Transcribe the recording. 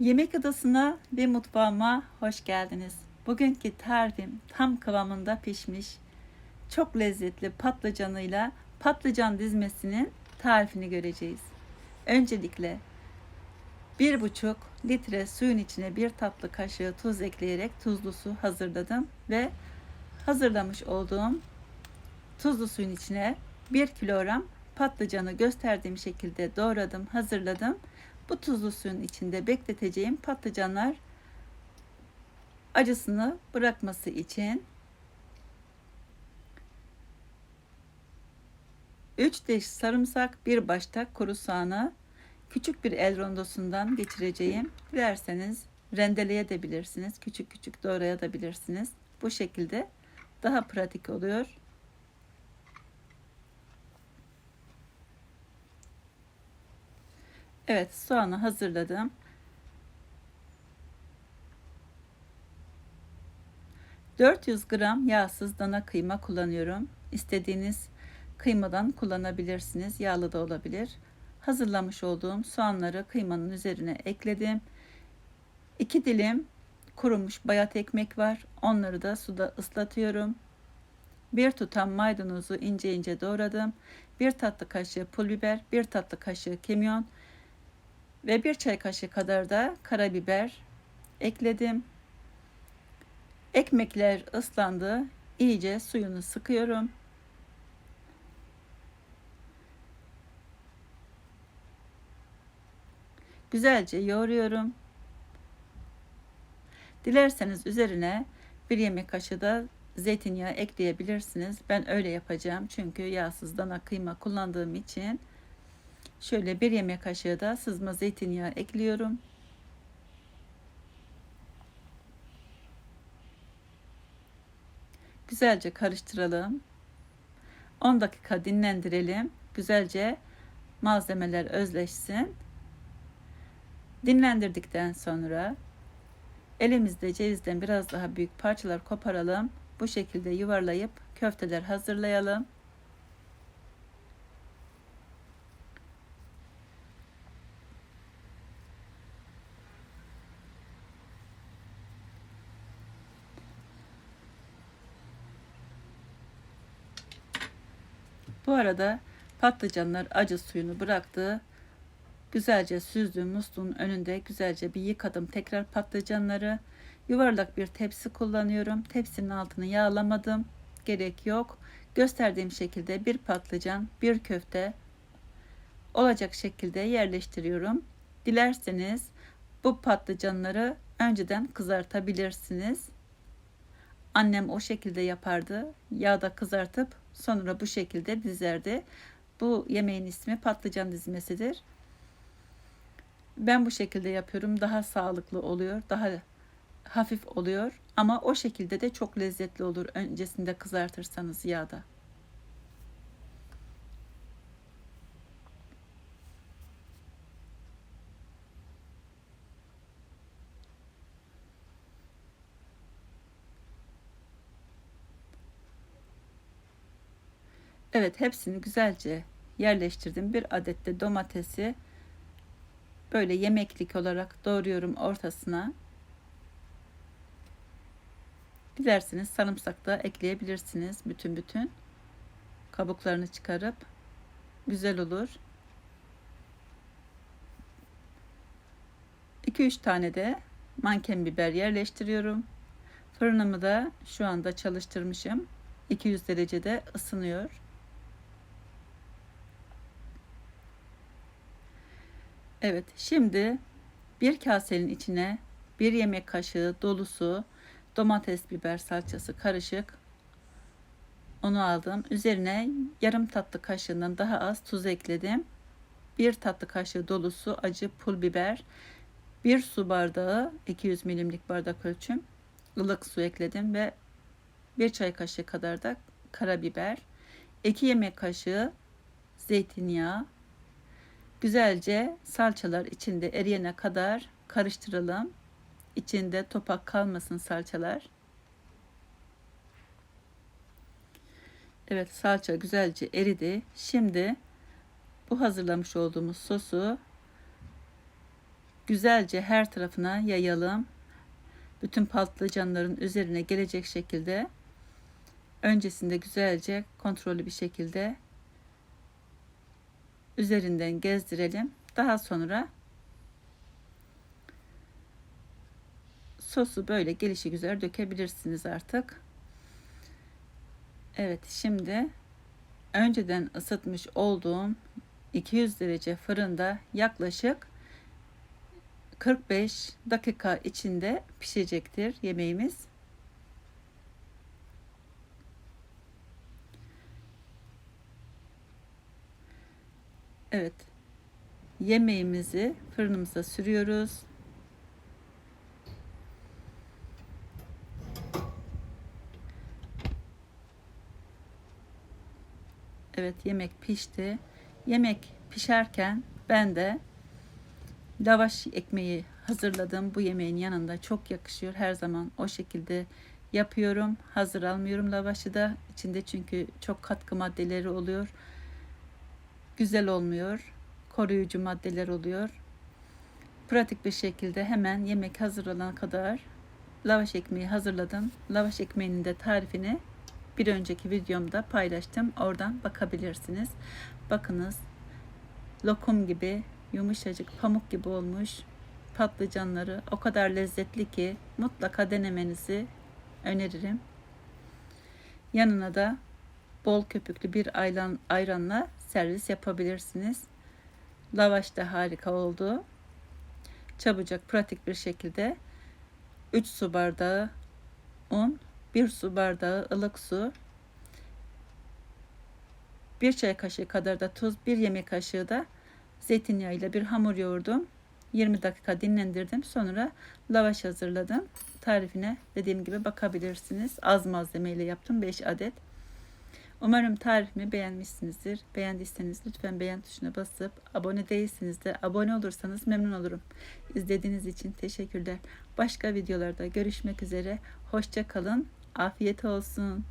Yemek odasına ve mutfağıma hoş geldiniz. Bugünkü tarifim tam kıvamında pişmiş, çok lezzetli patlıcanıyla patlıcan dizmesinin tarifini göreceğiz. Öncelikle 1,5 litre suyun içine 1 tatlı kaşığı tuz ekleyerek tuzlu su hazırladım ve hazırlamış olduğum tuzlu suyun içine 1 kilogram patlıcanı gösterdiğim şekilde doğradım, hazırladım. Bu tuzlu suyun içinde bekleteceğim patlıcanlar acısını bırakması için 3 diş sarımsak, 1 başta kuru soğanı küçük bir el rondosundan geçireceğim. Dilerseniz rendeleyebilirsiniz, küçük küçük doğrayabilirsiniz. Bu şekilde daha pratik oluyor. Evet, soğanı hazırladım. 400 gram yağsız dana kıyma kullanıyorum. İstediğiniz kıymadan kullanabilirsiniz. Yağlı da olabilir. Hazırlamış olduğum soğanları kıymanın üzerine ekledim. 2 dilim kurumuş bayat ekmek var. Onları da suda ıslatıyorum. 1 tutam maydanozu ince ince doğradım. 1 tatlı kaşığı pul biber, 1 tatlı kaşığı kimyon ve 1 çay kaşığı kadar da karabiber ekledim. Ekmekler ıslandı. İyice suyunu sıkıyorum. Güzelce yoğuruyorum. Dilerseniz üzerine 1 yemek kaşığı da zeytinyağı ekleyebilirsiniz. Ben öyle yapacağım. Çünkü yağsız dana kıyma kullandığım için şöyle 1 yemek kaşığı da sızma zeytinyağı ekliyorum. Güzelce karıştıralım. 10 dakika dinlendirelim. Güzelce malzemeler özleşsin. Dinlendirdikten sonra elimizde cevizden biraz daha büyük parçalar koparalım. Bu şekilde yuvarlayıp köfteler hazırlayalım. Bu arada patlıcanlar acı suyunu bıraktı. Güzelce süzdüm, musluğun önünde güzelce bir yıkadım tekrar patlıcanları. Yuvarlak bir tepsi kullanıyorum. Tepsinin altını yağlamadım. Gerek yok. Gösterdiğim şekilde bir patlıcan, bir köfte olacak şekilde yerleştiriyorum. Dilerseniz bu patlıcanları önceden kızartabilirsiniz. Annem o şekilde yapardı. Yağda kızartıp sonra bu şekilde dizerdi. Bu yemeğin ismi patlıcan dizmesidir. Ben bu şekilde yapıyorum. Daha sağlıklı oluyor. Daha hafif oluyor. Ama o şekilde de çok lezzetli olur. Öncesinde kızartırsanız yağda. Evet, hepsini güzelce yerleştirdim. Bir adet de domatesi böyle yemeklik olarak doğruyorum ortasına. Dilerseniz sarımsak da ekleyebilirsiniz bütün bütün. Kabuklarını çıkarıp güzel olur. 2-3 tane de manken biber yerleştiriyorum. Fırınımı da şu anda çalıştırmışım. 200 derecede ısınıyor. Evet, şimdi bir kasenin içine 1 yemek kaşığı dolusu domates biber salçası karışık onu aldım. Üzerine yarım tatlı kaşığından daha az tuz ekledim. 1 tatlı kaşığı dolusu acı pul biber, 1 su bardağı 200 milimlik bardak ölçüm ılık su ekledim ve 1 çay kaşığı kadar da karabiber, 2 yemek kaşığı zeytinyağı. Güzelce salçalar içinde eriyene kadar karıştıralım. İçinde topak kalmasın salçalar. Evet, salça güzelce eridi. Şimdi bu hazırlamış olduğumuz sosu güzelce her tarafına yayalım. Bütün patlıcanların üzerine gelecek şekilde öncesinde güzelce kontrollü bir şekilde üzerinden gezdirelim. Daha sonra sosu böyle gelişigüzel dökebilirsiniz artık. Evet, şimdi önceden ısıtmış olduğum 200 derece fırında yaklaşık 45 dakika içinde pişecektir yemeğimiz. Evet, yemeğimizi fırınımıza sürüyoruz. Evet, yemek pişti. Yemek pişerken ben de lavaş ekmeği hazırladım. Bu yemeğin yanında çok yakışıyor. Her zaman o şekilde yapıyorum. Hazır almıyorum lavaşı da. İçinde çünkü çok katkı maddeleri oluyor. Güzel olmuyor. Koruyucu maddeler oluyor. Pratik bir şekilde hemen yemek hazır olana kadar lavaş ekmeği hazırladım. Lavaş ekmeğinin de tarifini bir önceki videomda paylaştım. Oradan bakabilirsiniz. Bakınız, lokum gibi yumuşacık pamuk gibi olmuş patlıcanları o kadar lezzetli ki mutlaka denemenizi öneririm. Yanına da bol köpüklü bir ayranla servis yapabilirsiniz. Lavaş da harika oldu. Çabucak, pratik bir şekilde 3 su bardağı un, 1 su bardağı ılık su, 1 çay kaşığı kadar da tuz, 1 yemek kaşığı da zeytinyağı ile bir hamur yoğurdum. 20 dakika dinlendirdim. Sonra lavaş hazırladım. Tarifine dediğim gibi bakabilirsiniz. Az malzemeyle yaptım, 5 adet. Umarım tarifimi beğenmişsinizdir. Beğendiyseniz lütfen beğen tuşuna basıp, abone değilseniz de abone olursanız memnun olurum. İzlediğiniz için teşekkürler. Başka videolarda görüşmek üzere. Hoşça kalın. Afiyet olsun.